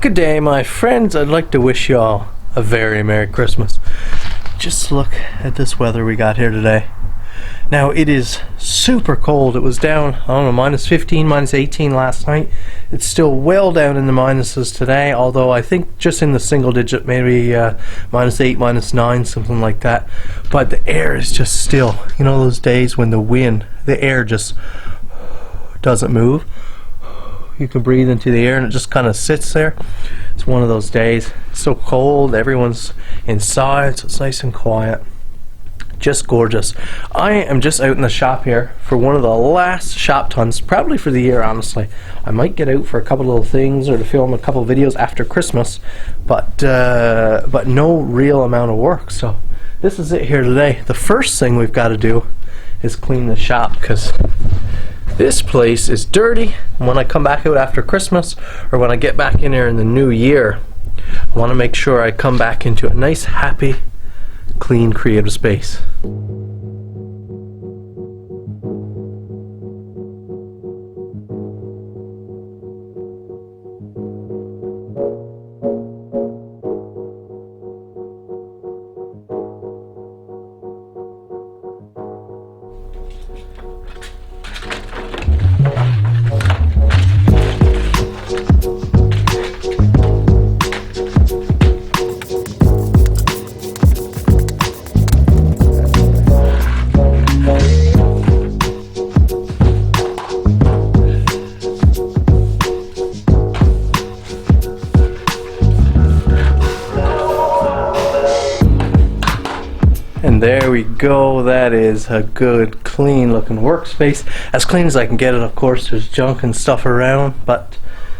Good day, my friends. I'd like to wish you all a very Merry Christmas. Just look at this weather we got here today. Now, it is super cold. It was down, I don't know, minus 15, minus 18 last night. It's still well down in the minuses today, although I think just in the single digit, maybe minus 8, minus 9, something like that. But the air is just still, you know those days when the air just doesn't move? You can breathe into the air and it just kind of sits there. It's one of those days. It's so cold, everyone's inside, so it's nice and quiet. Just gorgeous. I am just out in the shop here for one of the last shop tons, probably for the year, honestly. I might get out for a couple little things or to film a couple videos after Christmas, but no real amount of work. So this is it here today. The first thing we've got to do is clean the shop, because this place is dirty. And when I come back out after Christmas, or when I get back in here in the new year, I want to make sure I come back into a nice, happy, clean, creative space. And there we go. That is a good, clean looking workspace. As clean as I can get it, of course. There's junk and stuff around, but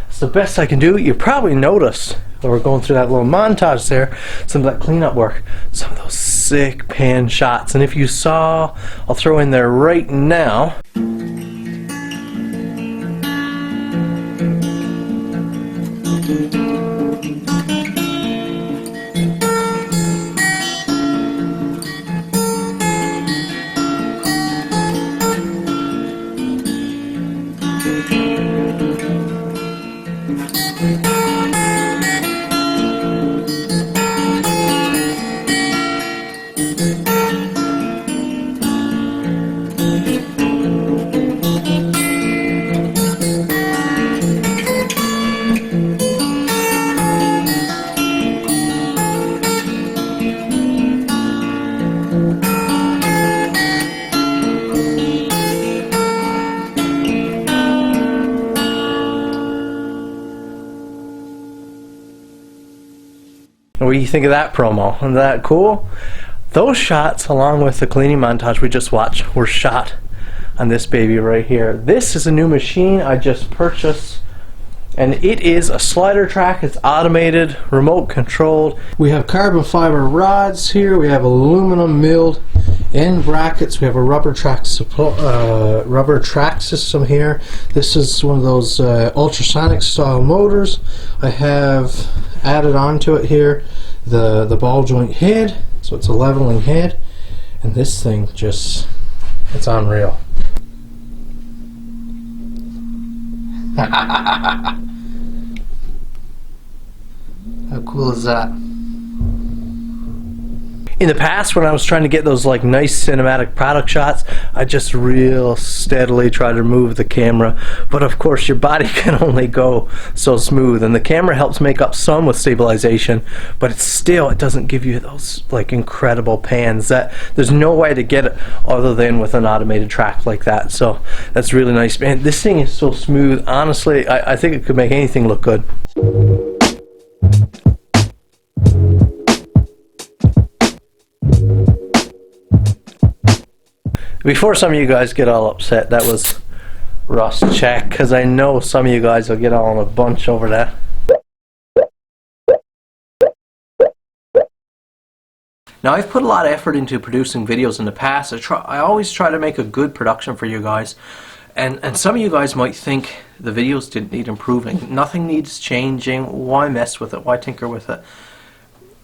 it's the best I can do. You probably noticed that we're going through that little montage there, some of that cleanup work, some of those sick pan shots. And if you saw, I'll throw in there right now. What do you think of that promo? Isn't that cool? Those shots, along with the cleaning montage we just watched, were shot on this baby right here. This is a new machine I just purchased, and it is a slider track. It's automated, remote controlled. We have carbon fiber rods here. We have aluminum milled end brackets. We have a rubber track system here. This is one of those ultrasonic style motors. I have added onto it here the ball joint head, so it's a leveling head, and this thing just, it's unreal. How cool is that? In the past, when I was trying to get those like nice cinematic product shots, I just real steadily try to move the camera. But of course, your body can only go so smooth, and the camera helps make up some with stabilization, but it doesn't give you those like incredible pans. That there's no way to get it other than with an automated track like that. So that's really nice. Man, this thing is so smooth. Honestly, I think it could make anything look good. Before some of you guys get all upset, that was rust check, because I know some of you guys will get all in a bunch over that. Now, I've put a lot of effort into producing videos in the past. I always try to make a good production for you guys. And some of you guys might think the videos didn't need improving. Nothing needs changing. Why mess with it? Why tinker with it?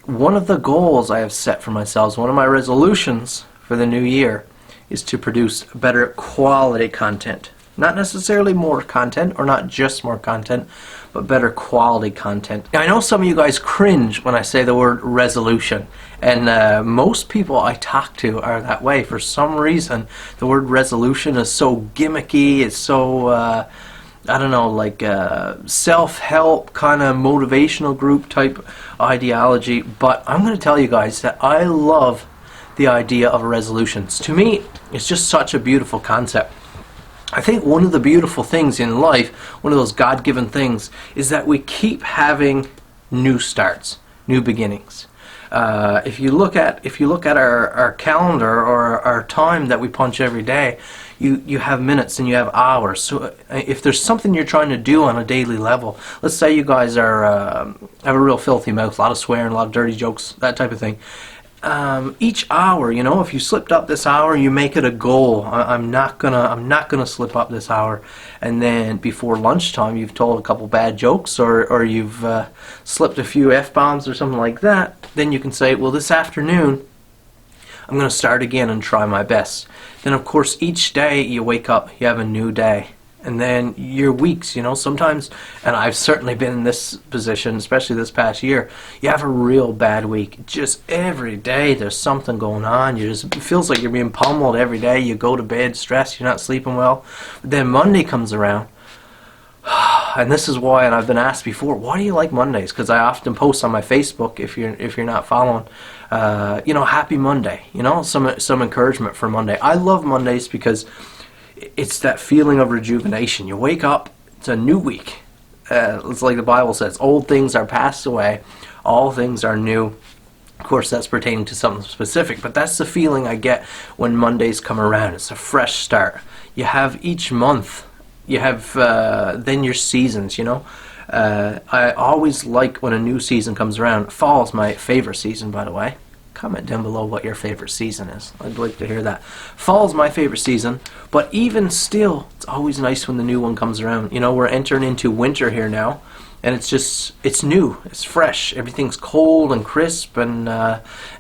One of the goals I have set for myself, one of my resolutions for the new year, is to produce better quality content. Not necessarily more content, or not just more content, but better quality content. Now, I know some of you guys cringe when I say the word resolution, and most people I talk to are that way. For some reason, the word resolution is so gimmicky, it's so, I don't know, like self-help kind of motivational group type ideology. But I'm going to tell you guys that I love the idea of resolutions. To me, it's just such a beautiful concept. I think one of the beautiful things in life, one of those God-given things, is that we keep having new starts, new beginnings. If you look at our calendar, or our time that we punch every day, you have minutes and you have hours. So if there's something you're trying to do on a daily level, let's say you guys are have a real filthy mouth, a lot of swearing, a lot of dirty jokes, that type of thing. Each hour, you know, if you slipped up this hour, you make it a goal. I'm not gonna slip up this hour. And then before lunchtime, you've told a couple bad jokes, or you've slipped a few F-bombs or something like that. Then you can say, well, this afternoon, I'm gonna start again and try my best. Then, of course, each day you wake up, you have a new day. And then your weeks, you know, sometimes, and I've certainly been in this position, especially this past year, you have a real bad week. Just every day there's something going on. It feels like you're being pummeled every day. You go to bed stressed, you're not sleeping well. But then Monday comes around, and this is why, and I've been asked before, why do you like Mondays? Because I often post on my Facebook, if you're not following, you know, happy Monday, you know, some encouragement for Monday. I love Mondays because it's that feeling of rejuvenation. You wake up, it's a new week. It's like the Bible says, old things are passed away, all things are new. Of course, that's pertaining to something specific, but that's the feeling I get when Mondays come around. It's a fresh start. You have each month, you have then your seasons, you know. I always like when a new season comes around. Fall is my favorite season, by the way. Comment down below what your favorite season is. I'd like to hear that. Fall's my favorite season, but even still, it's always nice when the new one comes around. You know, we're entering into winter here now, and it's new, it's fresh. Everything's cold and crisp, and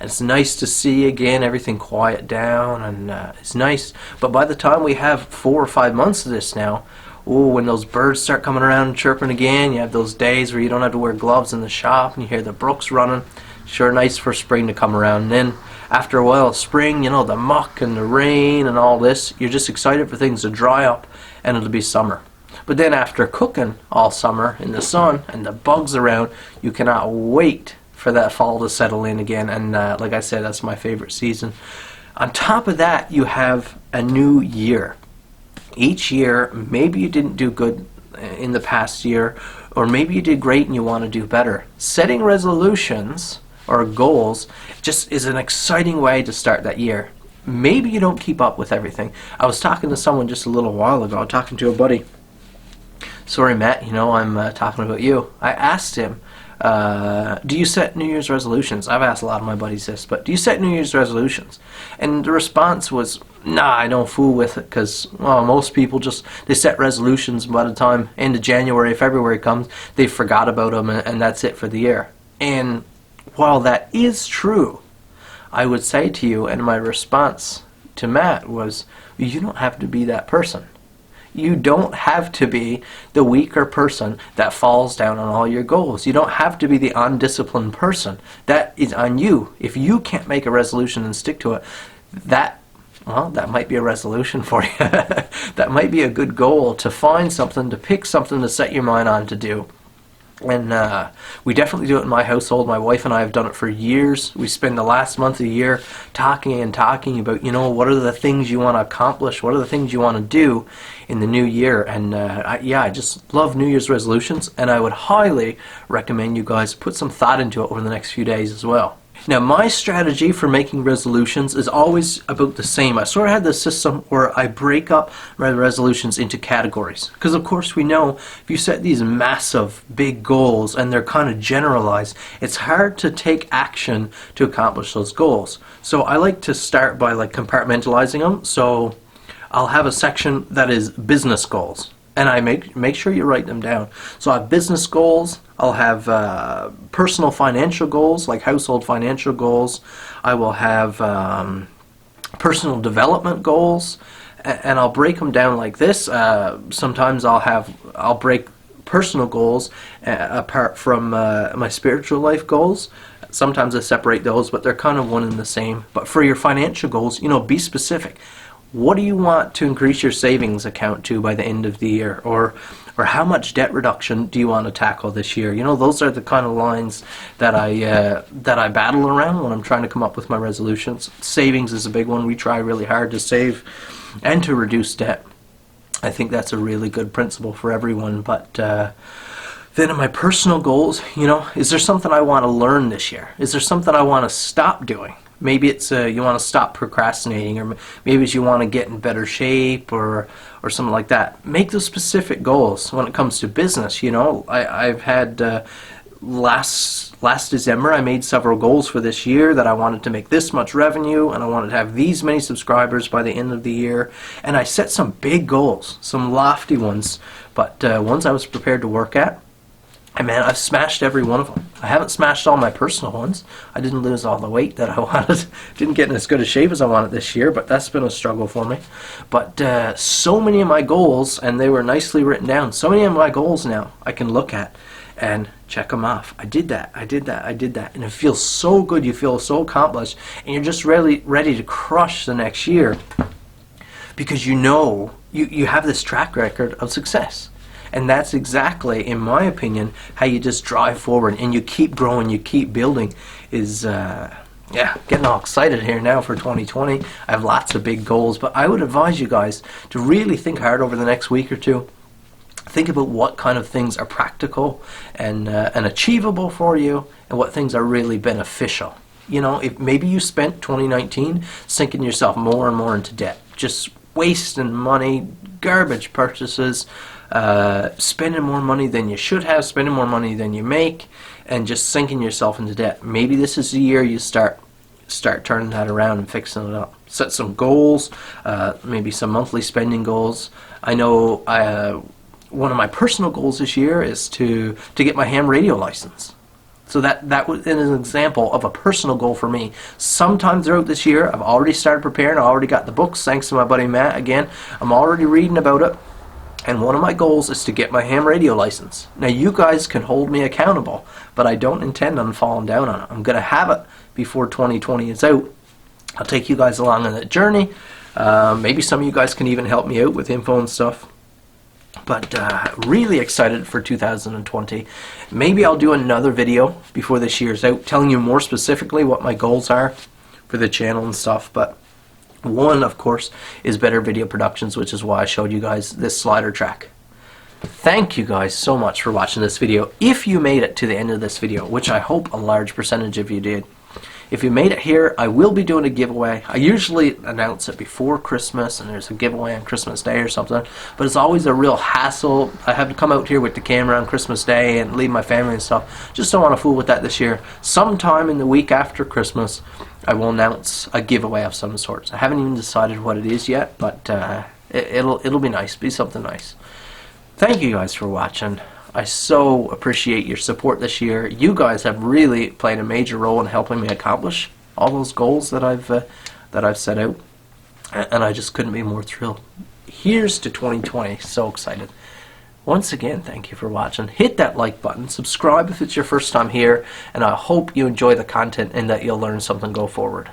it's nice to see again. Everything quiet down, and it's nice. But by the time we have 4 or 5 months of this now, when those birds start coming around and chirping again, you have those days where you don't have to wear gloves in the shop, and you hear the brooks running. Sure nice for spring to come around. And then after a while of spring, you know, the muck and the rain and all this, you're just excited for things to dry up, and it'll be summer. But then after cooking all summer in the sun and the bugs around, you cannot wait for that fall to settle in again. And like I said, that's my favorite season. On top of that, you have a new year. Each year, maybe you didn't do good in the past year, or maybe you did great and you want to do better. Setting resolutions or goals just is an exciting way to start that year. Maybe you don't keep up with everything. I was talking to someone just a little while ago, talking to a buddy. Sorry, Matt, you know, I'm talking about you. I asked him, do you set New Year's resolutions? I've asked a lot of my buddies this, but do you set New Year's resolutions? And the response was, nah, I don't fool with it, because most people they set resolutions, and by the time end of January, February comes, they forgot about them, and that's it for the year. And while that is true, I would say to you, and my response to Matt was, you don't have to be that person. You don't have to be the weaker person that falls down on all your goals. You don't have to be the undisciplined person. That is on you. If you can't make a resolution and stick to it, that might be a resolution for you. That might be a good goal, to find something, to pick something to set your mind on to do. And we definitely do it in my household. My wife and I have done it for years. We spend the last month of the year talking about, you know, what are the things you want to accomplish? What are the things you want to do in the new year? And I just love New Year's resolutions, and I would highly recommend you guys put some thought into it over the next few days as well. Now, my strategy for making resolutions is always about the same. I sort of had this system where I break up my resolutions into categories. Because, of course, we know if you set these massive, big goals and they're kind of generalized, it's hard to take action to accomplish those goals. So I like to start by compartmentalizing them. So I'll have a section that is business goals. And I make sure you write them down. So I have business goals. I'll have personal financial goals, like household financial goals. I will have personal development goals, and I'll break them down like this. Sometimes I'll break personal goals apart from my spiritual life goals. Sometimes I separate those, but they're kind of one and the same. But for your financial goals, be specific. What do you want to increase your savings account to by the end of the year? Or how much debt reduction do you want to tackle this year? Those are the kind of lines that I battle around when I'm trying to come up with my resolutions. Savings is a big one. We try really hard to save and to reduce debt. I think that's a really good principle for everyone. But then in my personal goals, is there something I want to learn this year? Is there something I want to stop doing? Maybe it's you want to stop procrastinating, or maybe it's you want to get in better shape, or something like that. Make those specific goals when it comes to business. I've had last December I made several goals for this year that I wanted to make this much revenue, and I wanted to have these many subscribers by the end of the year. And I set some big goals, some lofty ones, but ones I was prepared to work at. And man, I've smashed every one of them. I haven't smashed all my personal ones. I didn't lose all the weight that I wanted. Didn't get in as good a shape as I wanted this year, but that's been a struggle for me. But so many of my goals, and they were nicely written down, so many of my goals now I can look at and check them off. I did that, I did that, I did that. And it feels so good. You feel so accomplished, and you're just ready to crush the next year because you have this track record of success. And that's exactly, in my opinion, how you just drive forward and you keep growing, you keep building. Is getting all excited here now for 2020. I have lots of big goals, but I would advise you guys to really think hard over the next week or two. Think about what kind of things are practical and achievable for you, and what things are really beneficial. If maybe you spent 2019 sinking yourself more and more into debt, just wasting money, garbage purchases, spending more money than you should have, spending more money than you make, and just sinking yourself into debt. Maybe this is the year you start turning that around and fixing it up. Set some goals, maybe some monthly spending goals. I know one of my personal goals this year is to get my ham radio license. So that was an example of a personal goal for me. Sometime throughout this year, I've already started preparing. I already got the books, thanks to my buddy Matt. Again, I'm already reading about it. And one of my goals is to get my ham radio license. Now, you guys can hold me accountable, but I don't intend on falling down on it. I'm going to have it before 2020 is out. I'll take you guys along on that journey. Maybe some of you guys can even help me out with info and stuff. But really excited for 2020. Maybe I'll do another video before this year's out, telling you more specifically what my goals are for the channel and stuff. But one, of course, is better video productions, which is why I showed you guys this slider track. Thank you guys so much for watching this video. If you made it to the end of this video, which I hope a large percentage of you did, if you made it here, I will be doing a giveaway. I usually announce it before Christmas, and there's a giveaway on Christmas Day or something, but it's always a real hassle. I have to come out here with the camera on Christmas Day and leave my family and stuff. Just don't want to fool with that this year. Sometime in the week after Christmas, I will announce a giveaway of some sorts. I haven't even decided what it is yet, but it'll be nice. Be something nice. Thank you guys for watching. I so appreciate your support this year. You guys have really played a major role in helping me accomplish all those goals that I've set out, and I just couldn't be more thrilled. Here's to 2020. So excited. Once again, thank you for watching. Hit that like button, subscribe if it's your first time here, and I hope you enjoy the content and that you'll learn something go forward.